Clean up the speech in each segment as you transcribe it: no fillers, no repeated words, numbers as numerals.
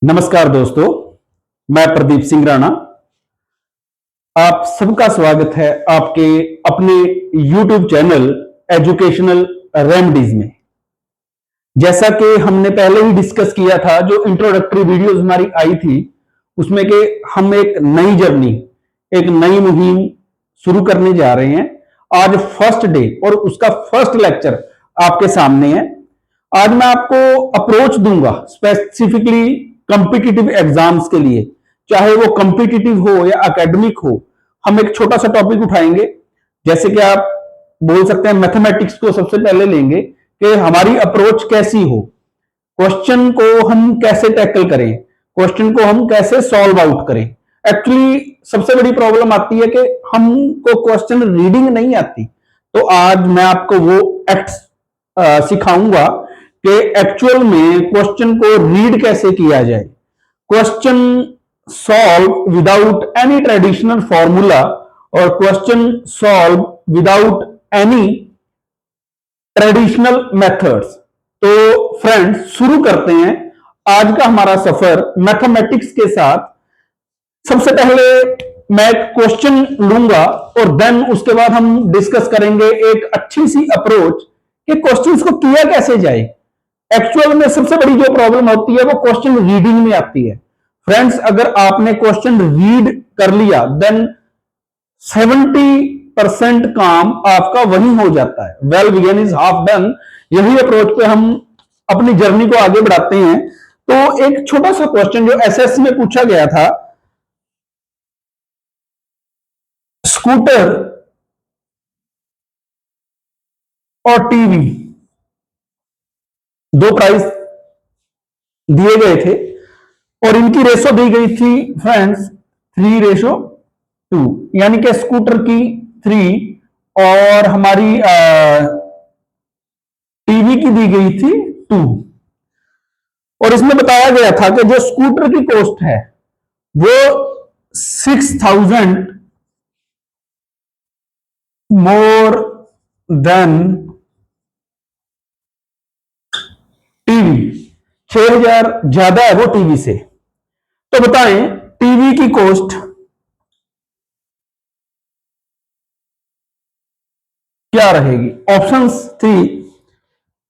नमस्कार दोस्तों, मैं प्रदीप सिंह राणा। आप सबका स्वागत है आपके अपने YouTube चैनल एजुकेशनल रेमेडीज में। जैसा कि हमने पहले ही डिस्कस किया था, जो इंट्रोडक्टरी वीडियोस हमारी आई थी, उसमें कि हम एक नई जर्नी, एक नई मुहिम शुरू करने जा रहे हैं। आज फर्स्ट डे और उसका फर्स्ट लेक्चर आपके सामने है। आज मैं आपको अप्रोच दूंगा स्पेसिफिकली कॉम्पिटिटिव एग्जाम्स के लिए, चाहे वो कॉम्पिटिटिव हो या एकेडमिक हो। हम एक छोटा सा टॉपिक उठाएंगे, जैसे कि आप बोल सकते हैं मैथमेटिक्स को सबसे पहले लेंगे कि हमारी अप्रोच कैसी हो, क्वेश्चन को हम कैसे टैकल करें, क्वेश्चन को हम कैसे सॉल्व आउट करें। एक्चुअली सबसे बड़ी प्रॉब्लम आती है कि हमको क्वेश्चन रीडिंग नहीं आती। तो आज मैं आपको वो एक्ट सिखाऊंगा कि एक्चुअल में क्वेश्चन को रीड कैसे किया जाए, question solve without any traditional formula और question solve without any traditional methods. तो फ्रेंड्स, शुरू करते हैं आज का हमारा सफर मैथमेटिक्स के साथ। सबसे पहले मैं एक क्वेश्चन लूंगा और देन उसके बाद हम डिस्कस करेंगे एक अच्छी सी अप्रोच कि क्वेश्चंस को किया कैसे जाए। एक्चुअल में सबसे बड़ी जो प्रॉब्लम होती है वो क्वेश्चन रीडिंग में आती है। फ्रेंड्स, अगर आपने क्वेश्चन रीड कर लिया देन 70% काम आपका वही हो जाता है। Well begun is half done. यही अप्रोच पे हम अपनी जर्नी को आगे बढ़ाते हैं। तो एक छोटा सा क्वेश्चन जो एसएस में पूछा गया था, स्कूटर और टीवी दो प्राइस दिए गए थे और इनकी रेशो दी गई थी फ्रेंड्स 3:2, यानी कि स्कूटर की 3 और हमारी टीवी की दी गई थी 2। और इसमें बताया गया था कि जो स्कूटर की कॉस्ट है वो 6,000 मोर देन टीवी, 6,000 ज्यादा है वो टीवी से। तो बताएं टीवी की कॉस्ट क्या रहेगी। ऑप्शंस थी,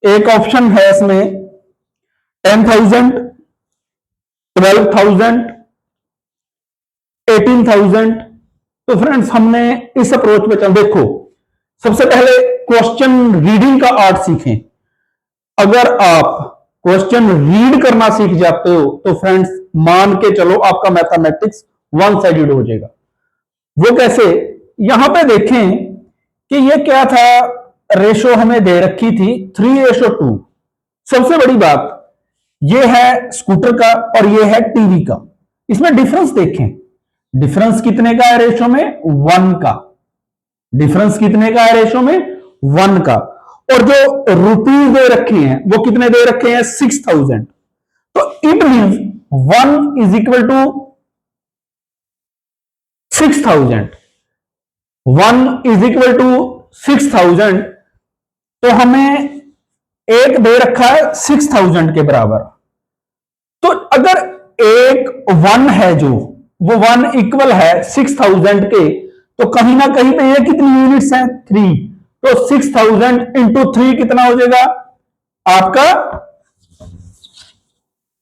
एक ऑप्शन है इसमें 10,000, 12,000, 18,000। तो फ्रेंड्स, हमने इस अप्रोच पे चल, देखो सबसे पहले क्वेश्चन रीडिंग का आर्ट सीखें। अगर आप क्वेश्चन रीड करना सीख जाते हो तो फ्रेंड्स मान के चलो आपका मैथमेटिक्स वन साइडेड हो जाएगा। वो कैसे, यहां पे देखें कि ये क्या था, रेशो हमें दे रखी थी 3:2। सबसे बड़ी बात ये है स्कूटर का और ये है टीवी का। इसमें डिफरेंस देखें, डिफरेंस कितने का है रेशो में, 1 का। डिफरेंस कितने का है रेशो में, 1 का। और जो रुपीज दे रखे हैं वो कितने दे रखे हैं, 6,000। तो it means 1 is equal to 6,000, 1 is equal to 6,000। तो हमें एक दे रखा है 6,000 के बराबर। तो अगर एक 1 है जो वो 1 इक्वल है 6,000 के, तो कहीं ना कहीं पे ये कितनी यूनिट्स हैं, 3। तो 6,000 इंटू 3 कितना हो जाएगा आपका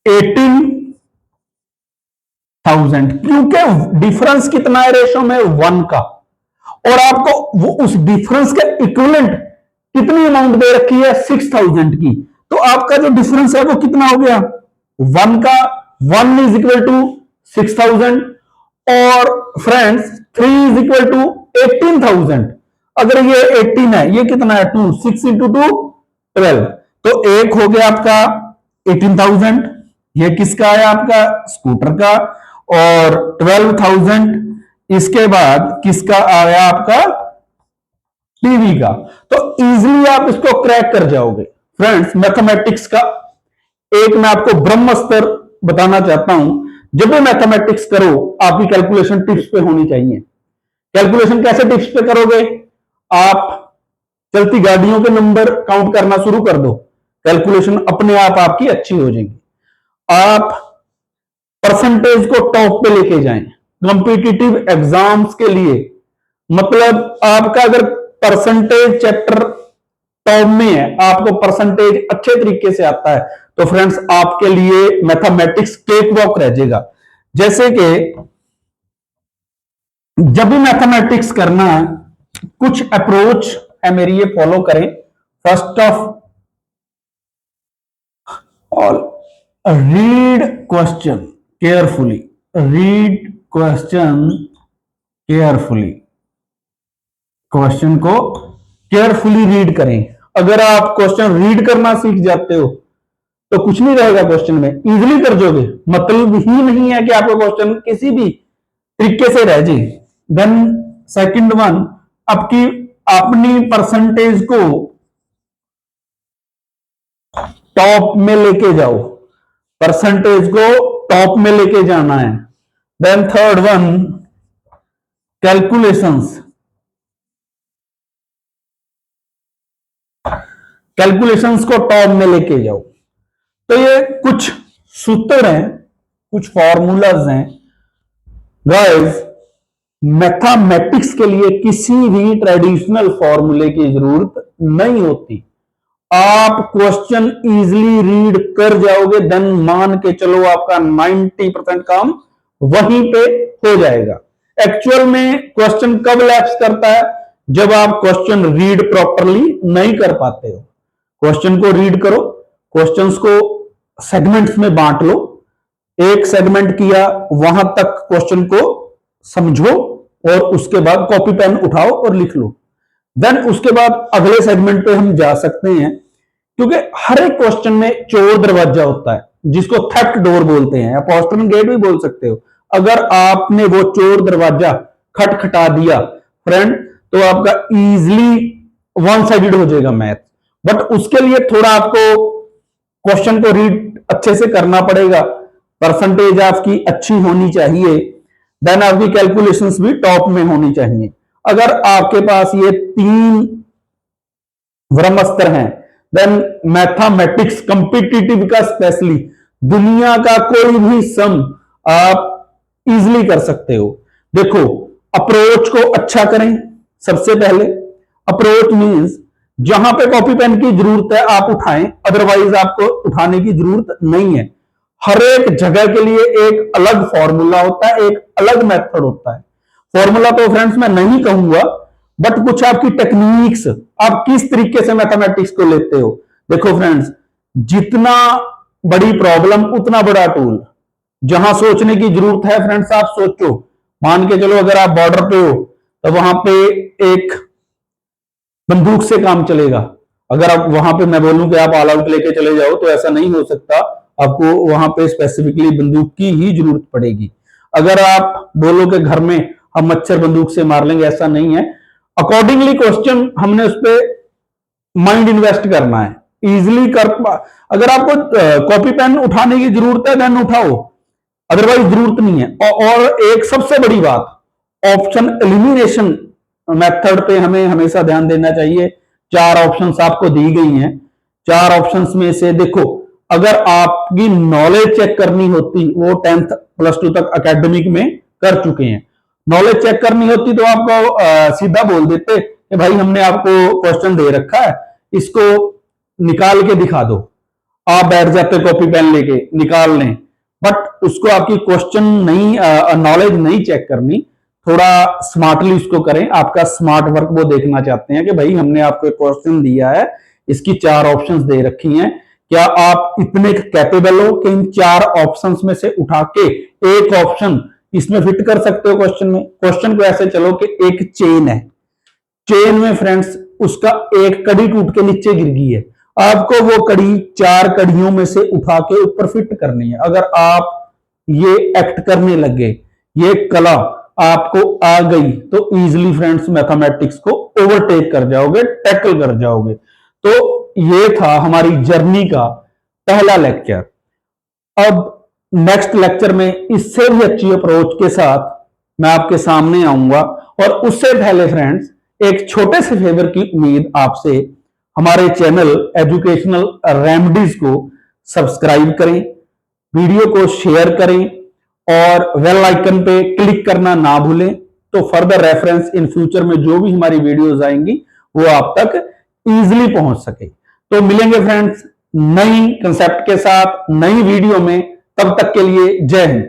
18,000, क्योंकि डिफरेंस कितना है रेशो में, 1 का। और आपको वो उस डिफरेंस के इक्विवेलेंट कितनी अमाउंट दे रखी है, 6,000 की। तो आपका जो डिफरेंस है वो कितना हो गया, 1 का। 1 इज इक्वल टू 6,000 और फ्रेंड्स 3 इज इक्वल टू 18,000। अगर ये 18 है, ये कितना है 2, 6 इंटू 2 12। तो एक हो गया आपका 18,000, ये किसका है आपका स्कूटर का। और 12,000 इसके बाद किसका आया आपका, टीवी का। तो इजीली आप इसको क्रैक कर जाओगे। फ्रेंड्स, मैथमेटिक्स का एक मैं आपको ब्रह्मास्त्र बताना चाहता हूं। जब भी मैथमेटिक्स करो आपकी कैलकुलेशन टिप्स पे होनी चाहिए। कैलकुलेशन कैसे टिप्स पे करोगे, आप चलती गाड़ियों के नंबर काउंट करना शुरू कर दो, कैलकुलेशन अपने आप आपकी अच्छी हो जाएगी। आप परसेंटेज को टॉप पे लेके जाएं कॉम्पिटिटिव एग्जाम्स के लिए। मतलब आपका अगर परसेंटेज चैप्टर टॉप में है, आपको परसेंटेज अच्छे तरीके से आता है, तो फ्रेंड्स आपके लिए मैथमेटिक्स केक वॉक रह जाएगा। जैसे कि जब भी मैथमेटिक्स करना है, कुछ अप्रोच है मेरी, ये फॉलो करें। First of all, read question carefully, read question carefully, question को केयरफुली रीड करें। अगर आप क्वेश्चन रीड करना सीख जाते हो तो कुछ नहीं रहेगा क्वेश्चन में, इजीली कर दोगे। मतलब ही नहीं है कि आपका क्वेश्चन किसी भी तरीके से रह जाए। देन सेकंड वन, आपकी अपनी परसेंटेज को टॉप में लेके जाओ, परसेंटेज को टॉप में लेके जाना है। Then third one, calculations, calculations को टॉप में लेके जाओ। तो ये कुछ सूत्र हैं, कुछ फॉर्मूलाज हैं गाइस। मैथमेटिक्स के लिए किसी भी ट्रेडिशनल फॉर्मूले की जरूरत नहीं होती। आप क्वेश्चन इजीली रीड कर जाओगे, देन मान के चलो आपका 90% काम वहीं पे हो जाएगा। एक्चुअल में क्वेश्चन कब लैप्स करता है? जब आप क्वेश्चन रीड प्रॉपरली नहीं कर पाते हो। क्वेश्चन को रीड करो, क्वेश्चंस को सेगमेंट्स में बांट लो, एक सेगमेंट किया वहां तक क्वेश्चन को समझो और उसके बाद कॉपी पेन उठाओ और लिख लो। देन उसके बाद अगले सेगमेंट पे हम जा सकते हैं, क्योंकि हर एक क्वेश्चन में चोर दरवाजा होता है, जिसको थेफ्ट डोर बोलते हैं या पोस्टर्न गेट भी बोल सकते हो। अगर आपने वो चोर दरवाजा खटखटा दिया फ्रेंड, तो आपका इजीली वन साइडेड हो जाएगा मैथ। बट उसके लिए थोड़ा आपको क्वेश्चन को रीड अच्छे से करना पड़ेगा, परसेंटेज आपकी अच्छी होनी चाहिए, देन आपकी कैलकुलेशंस भी टॉप में होनी चाहिए। अगर आपके पास ये तीन ब्रह्मास्त्र हैं, देन मैथमेटिक्स कॉम्पिटिटिव का स्पेशली दुनिया का कोई भी सम आप इजीली कर सकते हो। देखो, अप्रोच को अच्छा करें सबसे पहले। अप्रोच मींस जहां पे कॉपी पेन की जरूरत है आप उठाएं, अदरवाइज आपको उठाने की जरूरत नहीं है। हर एक जगह के लिए एक अलग फॉर्मूला होता है, एक अलग मेथड होता है। फॉर्मूला तो फ्रेंड्स मैं नहीं कहूंगा, बट कुछ आपकी टेक्निक्स, आप किस तरीके से मैथमेटिक्स को लेते हो। देखो फ्रेंड्स, जितना बड़ी प्रॉब्लम उतना बड़ा टूल। जहां सोचने की जरूरत है फ्रेंड्स आप सोचो। मान के चलो अगर आप बॉर्डर पे हो तो वहां पे एक बंदूक से काम चलेगा। अगर आप वहां पे मैं बोलूं कि आप ऑल आउट लेके चले जाओ तो ऐसा नहीं हो सकता, आपको वहां पे स्पेसिफिकली बंदूक की ही जरूरत पड़ेगी। अगर आप बोलो कि घर में हम मच्छर बंदूक से मार लेंगे, ऐसा नहीं है। अकॉर्डिंगली क्वेश्चन हमने उस पर माइंड इन्वेस्ट करना है, इजिली कर। अगर आपको कॉपी पेन उठाने की जरूरत है देन उठाओ, अदरवाइज जरूरत नहीं है। और एक सबसे बड़ी बात, ऑप्शन एलिमिनेशन मेथड पे हमें हमेशा ध्यान देना चाहिए। 4 ऑप्शंस आपको दी गई हैं, 4 ऑप्शंस में से देखो, अगर आपकी नॉलेज चेक करनी होती, वो 10th प्लस 2 तक एकेडमिक में कर चुके हैं, नॉलेज चेक करनी होती तो आपको सीधा बोल देते कि भाई हमने आपको क्वेश्चन दे रखा है, इसको निकाल के दिखा दो। आप बैठ जाते कॉपी पेन लेके निकाल लें, बट उसको आपकी क्वेश्चन नहीं, नॉलेज नहीं चेक करनी, थोड़ा स्मार्टली उसको करें। आपका स्मार्ट वर्क वो देखना चाहते हैं कि भाई हमने आपको एक क्वेश्चन दिया है, इसकी 4 ऑप्शंस दे रखी हैं, क्या आप इतने कैपेबल हो कि इन 4 ऑप्शंस में से उठा के एक ऑप्शन इसमें फिट कर सकते हो क्वेश्चन में। क्वेश्चन को ऐसे चलो कि एक चेन है, चेन में फ्रेंड्स उसका एक कड़ी टूट के नीचे गिर गई है, आपको वो कड़ी 4 कड़ियों में से उठा के ऊपर फिट करनी है। अगर आप ये एक्ट करने लगे, ये कला आपको आ गई, तो इजीली फ्रेंड्स मैथमेटिक्स को ओवरटेक कर जाओगे, टैकल कर जाओगे। तो ये था हमारी जर्नी का पहला लेक्चर। अब नेक्स्ट लेक्चर में इससे भी अच्छी अप्रोच के साथ मैं आपके सामने आऊंगा। और उससे पहले फ्रेंड्स एक छोटे से फेवर की उम्मीद आपसे, हमारे चैनल एजुकेशनल रेमेडीज को सब्सक्राइब करें, वीडियो को शेयर करें, और बेल आइकन पे क्लिक करना ना भूलें, तो फर्दर रेफरेंस इन फ्यूचर में जो भी हमारी वीडियोस आएंगी वो आप तक इजीली पहुंच सके। तो मिलेंगे फ्रेंड्स नई कंसेप्ट के साथ नई वीडियो में, तब तक के लिए जय हिंद।